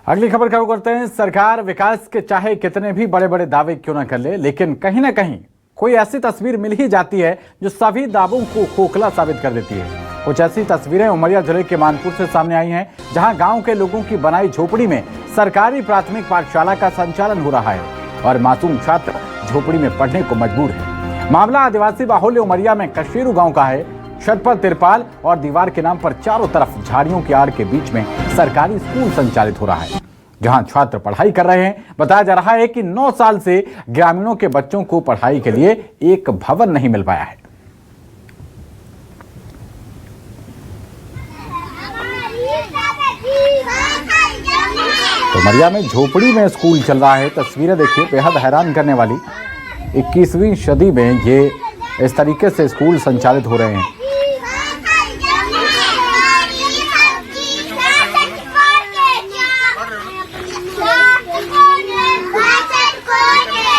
अगली खबर का रुख करते हैं। सरकार विकास के चाहे कितने भी बड़े बड़े दावे क्यों न कर ले, लेकिन कहीं ना कहीं कोई ऐसी तस्वीर मिल ही जाती है जो सभी दावों को खोखला साबित कर देती है। कुछ ऐसी तस्वीरें उमरिया जिले के मानपुर से सामने आई हैं, जहां गांव के लोगों की बनाई झोपड़ी में सरकारी प्राथमिक पाठशाला का संचालन हो रहा है और मासूम छात्र झोपड़ी में पढ़ने को मजबूर है। मामला आदिवासी बाहुल्य उमरिया में कशेरू गाँव का है। छत पर तिरपाल और दीवार के नाम पर चारों तरफ झाड़ियों की आड़ के बीच में सरकारी स्कूल संचालित हो रहा है, जहां छात्र पढ़ाई कर रहे हैं। बताया जा रहा है कि 9 साल से ग्रामीणों के बच्चों को पढ़ाई के लिए एक भवन नहीं मिल पाया है। तो उमरिया में झोपड़ी में स्कूल चल रहा है। तस्वीरें देखिए, बेहद हैरान करने वाली। 21वीं सदी में ये इस तरीके से स्कूल संचालित हो रहे हैं।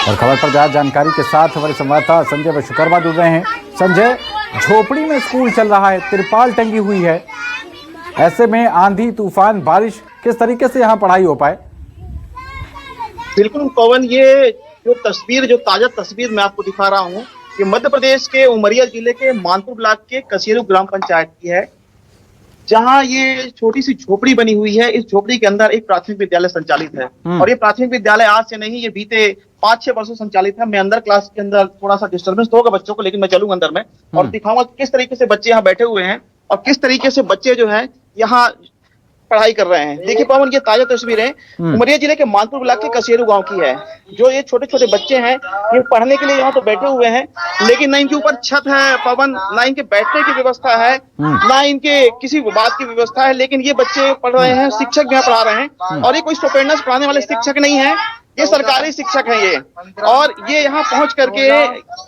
और खबर पर ज्यादा जानकारी के साथ हमारे संवाददाता संजय विश्वकर्मा जुड़ रहे हैं। संजय, झोपड़ी में स्कूल चल रहा है, तिरपाल टंगी हुई है, ऐसे में आंधी तूफान बारिश किस तरीके से यहाँ पढ़ाई हो पाए? बिल्कुल पवन, ये जो ताजा तस्वीर मैं आपको दिखा रहा हूँ, ये मध्य प्रदेश के उमरिया जिले के मानपुर ब्लॉक के कशेरू ग्राम पंचायत की है, जहां ये छोटी सी झोपड़ी बनी हुई है। इस झोपड़ी के अंदर एक प्राथमिक विद्यालय संचालित है और ये प्राथमिक विद्यालय आज से नहीं, ये बीते 5-6 वर्षों संचालित है। मैं अंदर क्लास के अंदर थोड़ा सा डिस्टर्बेंस तो होगा बच्चों को, लेकिन मैं चलूंगा अंदर में और दिखाऊंगा किस तरीके से बच्चे यहाँ बैठे हुए हैं और किस तरीके से बच्चे जो है यहाँ पढ़ाई कर रहे हैं। देखिए पवन, ये ताजा तस्वीरें उमरिया जिले के मानपुर ब्लॉक के कशेरू गांव की है। जो ये छोटे छोटे बच्चे हैं, ये पढ़ने के लिए यहाँ तो बैठे हुए हैं, लेकिन ना इनके ऊपर छत है पवन, ना इनके बैठने की व्यवस्था है, ना इनके किसी बात की व्यवस्था है। लेकिन ये बच्चे पढ़ रहे हैं, शिक्षक भी यहाँ पढ़ा रहे हैं और ये कोई स्टूपेंडस पढ़ाने वाले शिक्षक नहीं है, ये सरकारी शिक्षक हैं ये। और ये यहाँ पहुंच करके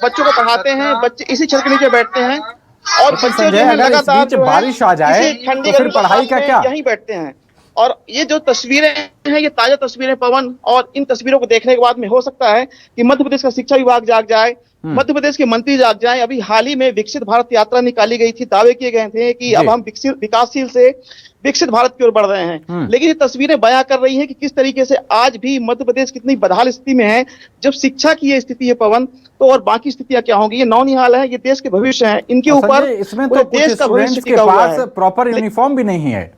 बच्चों को पढ़ाते हैं। बच्चे इसी छत के नीचे बैठते हैं और बच्चे जो है लगातार बारिश आ जाए तो फिर पढ़ाई का क्या, यहीं बैठते हैं। और ये जो तस्वीरें हैं, ये ताजा तस्वीरें पवन, और इन तस्वीरों को देखने के बाद में हो सकता है कि मध्य प्रदेश का शिक्षा विभाग जाग जाए, मध्य प्रदेश के मंत्री जाग जाए। अभी हाल ही में विकसित भारत यात्रा निकाली गई थी, दावे किए गए थे कि अब हम विकासशील से विकसित भारत की ओर बढ़ रहे हैं, लेकिन ये तस्वीरें बयां कर रही हैं कि किस तरीके से आज भी मध्य प्रदेश कितनी बदहाल स्थिति में है। जब शिक्षा की ये स्थिति है पवन, तो और बाकी स्थितियां क्या होंगी? ये नौनिहाल है, ये देश के भविष्य है, इनके ऊपर इसमें तो देश का भविष्य के पास प्रॉपर यूनिफॉर्म भी नहीं है।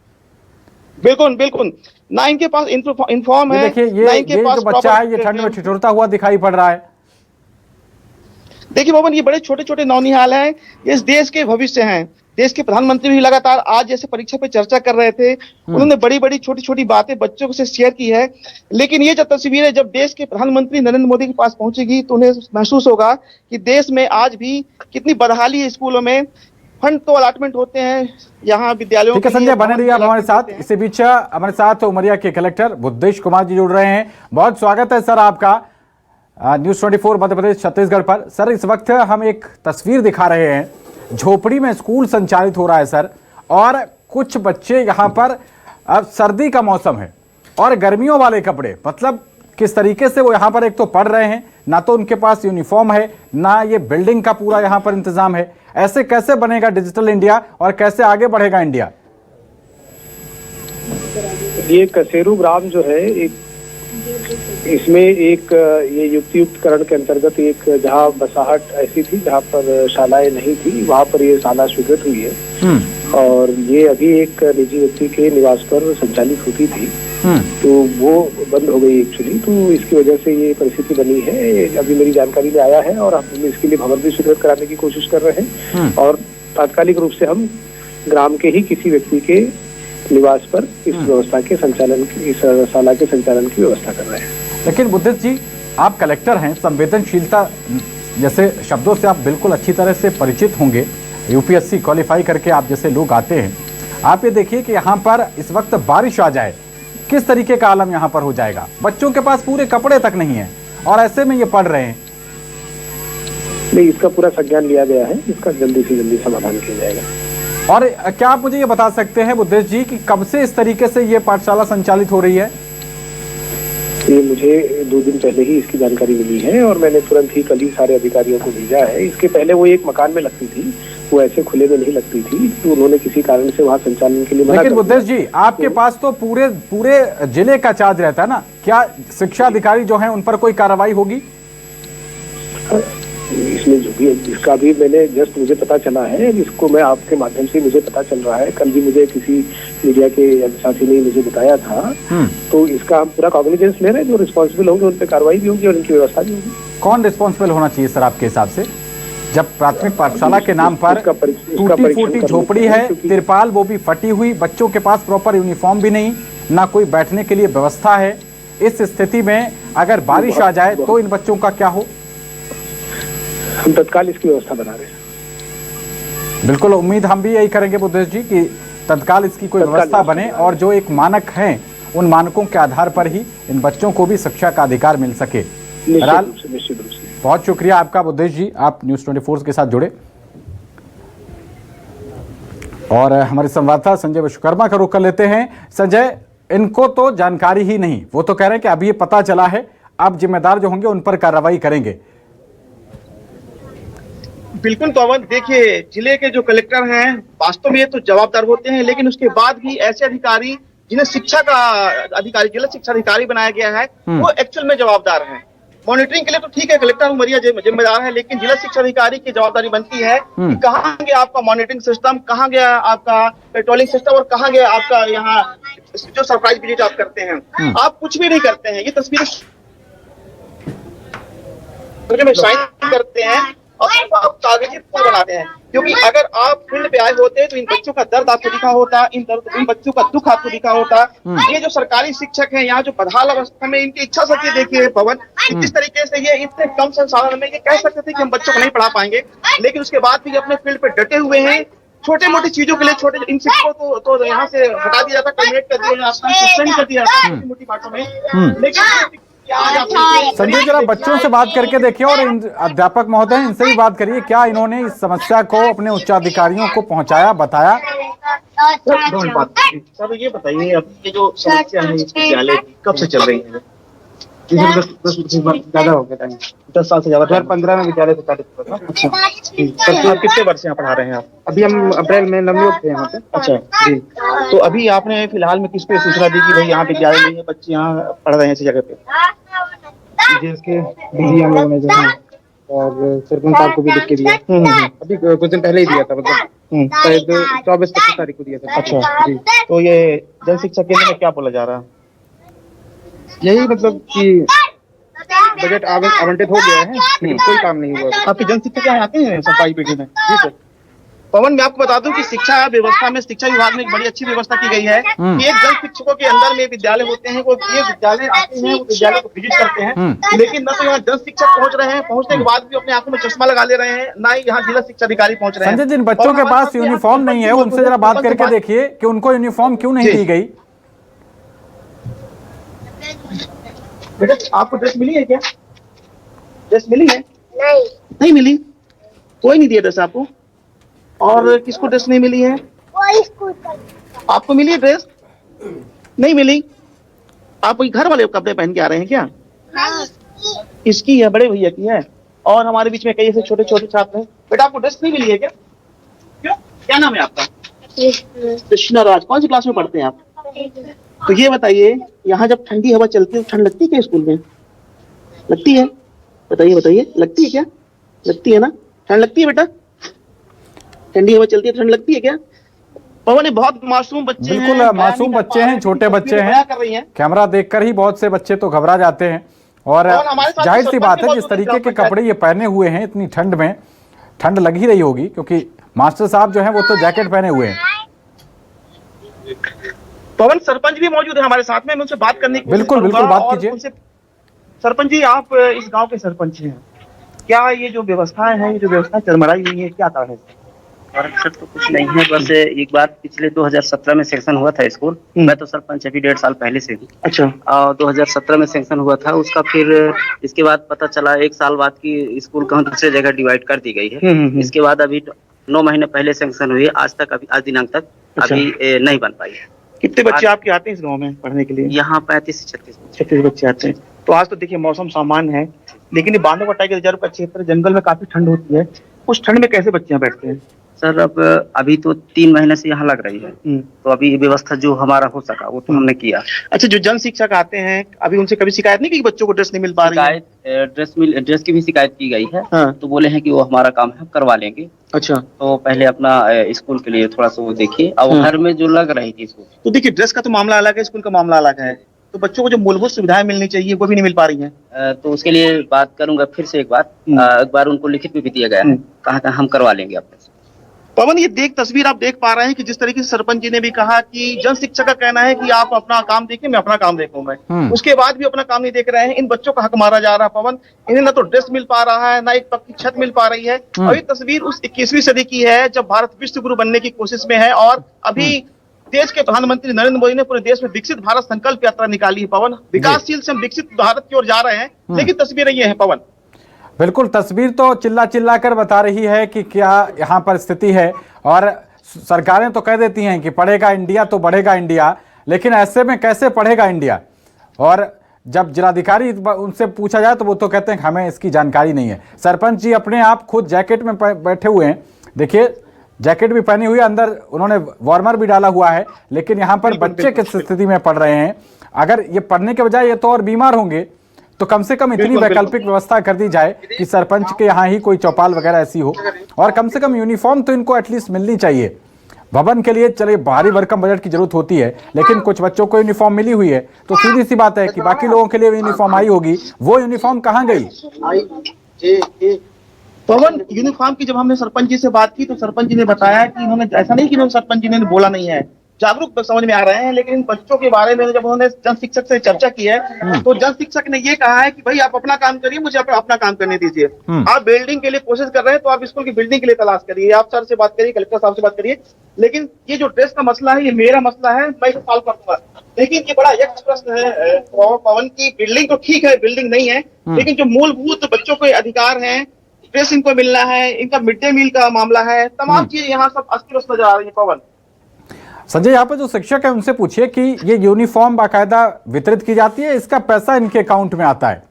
बिल्कुल बिल्कुल, ना इनके पास यूनिफॉर्म है। देखिए ये जो बच्चा है, ये ठंड में ठिठुरता हुआ दिखाई पड़ रहा है। देखिए पवन, ये बड़े छोटे छोटे नौनिहाल हैं, ये इस देश के भविष्य हैं। देश के प्रधानमंत्री भी लगातार आज जैसे परीक्षा पे चर्चा कर रहे थे, उन्होंने बड़ी बड़ी छोटी छोटी बातें बच्चों से शेयर की है। लेकिन ये जो तस्वीरें जब देश के प्रधानमंत्री नरेंद्र मोदी के पास पहुंचेगी तो उन्हें महसूस होगा कि देश में आज भी कितनी बदहाली है। स्कूलों में फंड तो अलॉटमेंट होते हैं, यहाँ विद्यालयों के संजय बने रहिए आप हमारे साथ। इसी बीच हमारे साथ उमरिया के कलेक्टर बुद्धेश कुमार जी जुड़ रहे हैं। बहुत स्वागत है सर आपका न्यूज़ 24 मध्य प्रदेश छत्तीसगढ़ पर। सर, इस वक्त हम एक तस्वीर दिखा रहे हैं, झोपड़ी में स्कूल संचालित हो रहा है सर, और कुछ बच्चे यहाँ पर, अब सर्दी का मौसम है और गर्मियों वाले कपड़े, मतलब किस तरीके से वो यहाँ पर एक तो पढ़ रहे हैं, ना तो उनके पास यूनिफॉर्म है, ना ये बिल्डिंग का पूरा यहाँ पर इंतजाम है। ऐसे कैसे बनेगा डिजिटल इंडिया और कैसे आगे बढ़ेगा इंडिया? ये कशेरू ग्राम जो है, इसमें एक ये युक्तियुक्तकरण के अंतर्गत एक जहाँ बसाहट ऐसी थी जहाँ पर शालाएं नहीं थी, वहाँ पर ये शाला स्वीकृत हुई है और ये अभी एक निजी व्यक्ति के निवास पर संचालित होती थी, तो वो बंद हो गई एक्चुअली। तो इसकी वजह से ये परिस्थिति बनी है। अभी मेरी जानकारी में आया है और हम इसके लिए भवन भी स्वीकृत कराने की कोशिश कर रहे हैं और तात्कालिक रूप से हम ग्राम के ही किसी व्यक्ति के निवास पर इस व्यवस्था के संचालन की, इस शाला के संचालन की व्यवस्था कर रहे हैं। लेकिन बुद्धेश जी, आप कलेक्टर हैं, संवेदनशीलता जैसे शब्दों से आप बिल्कुल अच्छी तरह से परिचित होंगे। यूपीएससी क्वालिफाई करके आप जैसे लोग आते हैं, आप ये देखिए कि यहाँ पर इस वक्त बारिश आ जाए, किस तरीके का आलम यहाँ पर हो जाएगा। बच्चों के पास पूरे कपड़े तक नहीं है और ऐसे में ये पढ़ रहे हैं। नहीं, इसका पूरा संज्ञान लिया गया है, इसका जल्दी से जल्दी समाधान किया जाएगा। और क्या आप मुझे ये बता सकते हैं बुद्धेश जी कि कब से इस तरीके से ये पाठशाला संचालित हो रही है? ये मुझे 2 दिन पहले ही इसकी जानकारी मिली है और मैंने तुरंत ही कल ही सारे अधिकारियों को भेजा है। इसके पहले वो एक मकान में लगती थी, वो ऐसे खुले में नहीं लगती थी, तो उन्होंने किसी कारण से वहाँ संचालन के लिए मना लेकिन कर दिया। बुद्धेश जी, आपके पास तो पूरे पूरे जिले का चार्ज रहता है ना, क्या शिक्षा अधिकारी जो हैं उन पर कोई कार्रवाई होगी? इसमें जो भी इसका भी मैंने जस्ट मुझे पता चला है, जिसको मैं आपके माध्यम से मुझे पता चल रहा है, कल भी मुझे किसी मीडिया के साथी ने मुझे बताया था, तो इसका हम पूरा कॉग्निजेंस ले रहे हैं। जो रिस्पॉन्सिबल होंगे उन पर कार्रवाई भी होगी और उनकी व्यवस्था भी होगी। कौन रिस्पॉन्सिबल होना चाहिए सर आपके हिसाब से, जब प्राथमिक पाठशाला के नाम पर टूटी फूटी झोपड़ी है, तिरपाल वो भी फटी हुई, बच्चों के पास प्रॉपर यूनिफॉर्म भी नहीं, ना कोई बैठने के लिए व्यवस्था है, इस स्थिति में अगर बारिश आ जाए तो इन बच्चों का क्या हो? हम तत्काल इसकी व्यवस्था बना रहे हैं। बिल्कुल, उम्मीद हम भी यही करेंगे बुद्धेश जी कि तत्काल इसकी कोई व्यवस्था बने और जो एक मानक हैं उन मानकों के आधार पर ही इन बच्चों को भी शिक्षा का अधिकार मिल सके। निश्चित रूप से बहुत शुक्रिया आपका बुद्धेश जी, आप न्यूज़ 24 के साथ जुड़े। और हमारे संवाददाता संजय विश्वकर्मा का रुख कर लेते हैं। संजय, इनको तो जानकारी ही नहीं, वो तो कह रहे हैं कि अभी ये पता चला है, अब जिम्मेदार जो होंगे उन पर कार्रवाई करेंगे। बिल्कुल पवन, देखिए जिले के जो कलेक्टर हैं वास्तव में ये तो जवाबदार होते हैं, लेकिन उसके बाद भी ऐसे अधिकारी जिन्हें शिक्षा का अधिकारी, जिला शिक्षा अधिकारी बनाया गया है, वो एक्चुअल में जवाबदार हैं। मॉनिटरिंग के लिए तो ठीक है कलेक्टर उमरिया जिम्मेदार है, लेकिन जिला शिक्षा अधिकारी की जवाबदारी बनती है कि कहाँ गया आपका मॉनिटरिंग सिस्टम, कहाँ गया आपका पेट्रोलिंग सिस्टम और कहाँ गया आपका यहाँ जो सरप्राइज विजिट आप करते हैं। आप कुछ भी नहीं करते हैं, ये तस्वीरें में साइन करते हैं और आप कागजी रिपोर्ट बनाते हैं, क्योंकि अगर आप फील्ड पे आए होते तो इन बच्चों का दर्द आपको दिखा होता, इन बच्चों का दुख आपको दिखा होता। ये जो सरकारी शिक्षक हैं यहाँ जो बदहाल अवस्था में, इनकी इच्छा शक्ति देखिए पवन, जिस तरीके से ये इतने कम संसाधन में ये कह सकते थे कि हम बच्चों को नहीं पढ़ा पाएंगे, लेकिन उसके बाद भी अपने फील्ड पे डटे हुए हैं। छोटे मोटी चीजों के लिए छोटे इन शिक्षकों तो यहाँ से हटा दिया जाता, टर्मिनेट कर दिया जाता, सस्पेंड कर दिया जाता छोटी मोटी बातों में। लेकिन संजय, जरा बच्चों से बात करके देखिए और अध्यापक महोदय इनसे भी बात करिए, क्या इन्होंने इस समस्या को अपने उच्चाधिकारियों को पहुंचाया, बताया? सर ये बताइए, अब ये जो समस्या है इस विद्यालय की कब से चल रही है? 10 हो गया टाइम, 10 साल से ज्यादा। 2015 में विद्यालय से चालू हुआ था। अच्छा, तो आप कितने वर्ष यहाँ पढ़ा रहे हैं आप? अभी हम अप्रैल में नवनियुक्त थे यहाँ पे। अच्छा जी, तो अभी आपने फिलहाल में किसको सूचना दी कि भाई यहाँ विद्यालय नहीं है, बच्चे यहाँ पढ़ रहे हैं इस जगह पे? जिसके बिजी हम लोगों ने जो है और सरपंच साहब को भी लिख के दिया। अभी कुछ दिन पहले ही दिया था, मतलब शायद 24-25 तारीख को दिया था। अच्छा जी, तो ये जन शिक्षा केंद्र में क्या बोला जा रहा है? यही मतलब कि बजट आवंटित हो गया है, लेकिन कोई काम नहीं हुआ। आपके जन शिक्षक यहाँ आते हैं सफाई पेटी में? जी सर। पवन, मैं आपको बता दूं कि शिक्षा व्यवस्था में शिक्षा विभाग में एक बड़ी अच्छी व्यवस्था की गई है कि एक जन शिक्षकों के अंदर में विद्यालय होते हैं, वो ये विद्यालय आते हैं, वो विद्यालय को विजिट करते हैं, लेकिन न तो यहाँ जन शिक्षक पहुंच रहे हैं, पहुंचने के बाद भी अपने आंखों में चश्मा लगा ले रहे हैं, ना ही यहाँ जिला शिक्षा अधिकारी पहुंच रहे हैं। संजय, जिन बच्चों के पास यूनिफॉर्म नहीं है उनसे जरा बात करके देखिए कि उनको यूनिफॉर्म क्यों नहीं दी गई। बेटा, आपको ड्रेस मिली है क्या? ड्रेस मिली है? नहीं मिली? कोई नहीं दिया ड्रेस आपको? और किसको ड्रेस नहीं मिली है? आपको मिली है ड्रेस? नहीं मिली? आप घर वाले कपड़े पहन के आ रहे हैं क्या? इसकी है, बड़े भैया की है, और हमारे बीच में कई ऐसे छोटे छोटे छात्र हैं। बेटा, आपको ड्रेस नहीं मिली है क्या? क्यों? क्या नाम है आपका? कृष्णा राज। कौन सी क्लास में पढ़ते हैं आप? तो ये बताइए, यहाँ जब ठंडी हवा चलती है तो ठंड लगती है क्या स्कूल में? लगती है? बताइए बताइए, लगती है क्या? लगती है ना? ठंड लगती है बेटा? ठंडी हवा चलती है, ठंड लगती है क्या? पवन, बहुत मासूम बच्चे हैं। बिल्कुल मासूम बच्चे हैं, छोटे बच्चे हैं। कैमरा देखकर ही बहुत से बच्चे तो घबरा जाते हैं और जाहिर सी बात है जिस तरीके के कपड़े ये पहने हुए हैं, इतनी ठंड में ठंड लग ही रही होगी, क्योंकि मास्टर साहब जो हैं वो तो जैकेट पहने हुए हैं। पवन, सरपंच भी मौजूद है हमारे साथ में, मैं उनसे बात करने की बिल्कुल बात कीजिए। सरपंच जी, आप इस गांव के सरपंच हैं, क्या ये जो व्यवस्थाएं हैं, ये जो व्यवस्था चरमराई हुई है, क्या कारण है? सर तो कुछ नहीं है, बस एक बार पिछले 2017 में सेक्शन हुआ था स्कूल। मैं तो सरपंच अभी 1.5 साल पहले से हूँ। अच्छा। और 2017 में सेक्शन हुआ था, उसका फिर इसके बाद पता चला 1 साल बाद की स्कूल कहीं दूसरे जगह डिवाइड कर दी गई है। इसके बाद अभी 9 महीने पहले सेक्शन हुई है, आज दिनांक तक अभी नहीं बन पाई है। कितने बच्चे आपके आते हैं इस गाँव में पढ़ने के लिए? यहाँ 35 से 36 बच्चे आते हैं। तो आज तो देखिए मौसम सामान्य है, लेकिन ये बांधवगढ़ टाइगर रिजर्व का क्षेत्र जंगल में काफी ठंड होती है, उस ठंड में कैसे बच्चे बैठते हैं? सर अब अभी तो 3 महीने से यहाँ लग रही है, तो अभी व्यवस्था जो हमारा हो सका वो तो हमने किया। अच्छा, जो जन शिक्षक आते हैं अभी उनसे कभी शिकायत नहीं की कि बच्चों को ड्रेस नहीं मिल पा रही है? शिकायत ड्रेस की भी शिकायत की गई है। हाँ। तो बोले हैं कि वो हमारा काम है, करवा लेंगे। अच्छा, तो पहले अपना स्कूल के लिए थोड़ा सा वो देखिए, और घर में जो लग रही थी इसको। तो देखिए ड्रेस का तो मामला अलग है, स्कूल का मामला अलग है, तो बच्चों को जो मूलभूत सुविधाएं मिलनी चाहिए वो भी नहीं मिल पा रही हैं। तो उसके लिए बात करूंगा फिर से एक बार उनको लिखित में भी दिया गया है, कहा हम करवा लेंगे अपने से। पवन, ये तस्वीर आप देख पा रहे हैं कि जिस तरीके से सरपंच जी ने भी कहा कि जन शिक्षक का कहना है कि आप अपना काम देखिए, मैं अपना काम देखूंगा। उसके बाद भी अपना काम नहीं देख रहे हैं। इन बच्चों का हक मारा जा रहा है पवन। इन्हें ना तो ड्रेस मिल पा रहा है, ना एक पक्की छत मिल पा रही है। और ये तस्वीर उस 21वीं सदी की है जब भारत विश्व गुरु बनने की कोशिश में है, और अभी देश के प्रधानमंत्री नरेंद्र मोदी ने पूरे देश में विकसित भारत संकल्प यात्रा निकाली है पवन। विकासशील से हम विकसित भारत की ओर जा रहे हैं, लेकिन तस्वीरें ये है पवन। बिल्कुल, तस्वीर तो चिल्ला चिल्ला कर बता रही है कि क्या यहाँ पर स्थिति है, और सरकारें तो कह देती हैं कि पढ़ेगा इंडिया तो बढ़ेगा इंडिया, लेकिन ऐसे में कैसे पढ़ेगा इंडिया? और जब जिलाधिकारी उनसे पूछा जाए तो वो तो कहते हैं कि हमें इसकी जानकारी नहीं है। सरपंच जी अपने आप खुद जैकेट में बैठे हुए हैं, देखिए जैकेट भी पहनी हुई है, अंदर उन्होंने वार्मर भी डाला हुआ है, लेकिन यहाँ पर बच्चे किस स्थिति में पढ़ रहे हैं। अगर ये पढ़ने के बजाय ये तो और बीमार होंगे, तो कम से कम इतनी वैकल्पिक व्यवस्था कर दी जाए कि सरपंच के यहाँ ही कोई चौपाल वगैरह ऐसी हो, और कम से कम यूनिफॉर्म तो इनको एटलीस्ट मिलनी चाहिए। भवन के लिए चलिए भारी भरकम बजट की जरूरत होती है, लेकिन कुछ बच्चों को यूनिफॉर्म मिली हुई है, तो सीधी सी बात है कि बाकी लोगों के लिए यूनिफॉर्म आई होगी, वो यूनिफॉर्म कहाँ गई? पवन, यूनिफॉर्म की जब हमने सरपंच जी से बात की तो सरपंच जी ने बताया कि इन्होंने, ऐसा नहीं कि सरपंच जी ने बोला नहीं है, जागरूक समझ में आ रहे हैं, लेकिन इन बच्चों के बारे में जब उन्होंने जन शिक्षक से चर्चा की है तो जन शिक्षक ने ये कहा है कि भाई आप अपना काम करिए, मुझे अपना काम करने दीजिए। आप बिल्डिंग के लिए कोशिश कर रहे हैं तो आप स्कूल की बिल्डिंग के लिए तलाश करिए, आप सर से बात करिए, कलेक्टर साहब से बात करिए, लेकिन ये जो ड्रेस का मसला है ये मेरा मसला है, मैं इसे सॉल्व करूंगा। लेकिन ये बड़ा यक्ष प्रश्न है पवन की, बिल्डिंग तो ठीक है, बिल्डिंग नहीं है, लेकिन जो मूलभूत बच्चों के अधिकार हैं, ड्रेस इनको मिलना है, इनका मिड डे मील का मामला है, तमाम चीजें यहाँ सब अस्त व्यस्त नजर आ रही है पवन। संजय, यहाँ पे जो शिक्षक है उनसे पूछिए कि ये यूनिफॉर्म बाकायदा वितरित की जाती है, इसका पैसा इनके अकाउंट में आता है?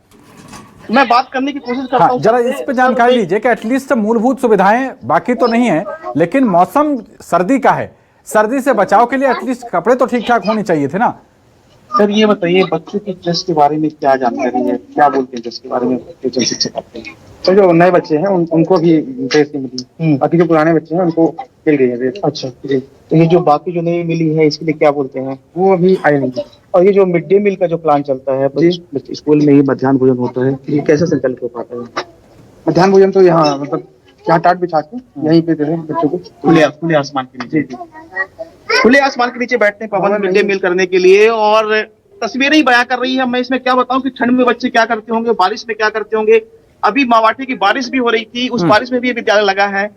मैं बात करने की कोशिश करता हूँ। जरा इस पे जानकारी लीजिए कि एटलीस्ट मूलभूत सुविधाएं बाकी तो नहीं है, लेकिन मौसम सर्दी का है, सर्दी से बचाव के लिए एटलीस्ट कपड़े तो ठीक ठाक होने चाहिए थे ना। सर ये बताइए, बच्चों की ड्रेस के बारे में क्या जानकारी है, क्या बोलते हैं ड्रेस के बारे में जन शिक्षक आपके? तो जो नए बच्चे हैं उनको भी ड्रेस नहीं मिली, बाकी जो पुराने बच्चे हैं उनको मिल गई है ड्रेस। अच्छा जी। तो ये जो बाकी जो नहीं मिली है इसके लिए क्या बोलते हैं? वो अभी आई नहीं। और ये जो मिड डे मील का जो प्लान चलता है, स्कूल में ही मध्याह्न भोजन होता है, ये कैसे संचालित हो पाता है? मध्याह्न भोजन तो यहाँ मतलब यहाँ टाट बिछा के यहीं पे दे रहे हैं बच्चों को, खुले आसमान के नीचे। खुले आसमान के नीचे बैठते हैं पवन मिड डे मील करने के लिए, और तस्वीरें ही बयां कर रही है। मैं इसमें क्या बताऊं कि ठंड में बच्चे क्या करते होंगे, बारिश में क्या करते होंगे। अभी मावाठी की बारिश भी हो रही थी, उस बारिश में भी विद्यालय लगा है।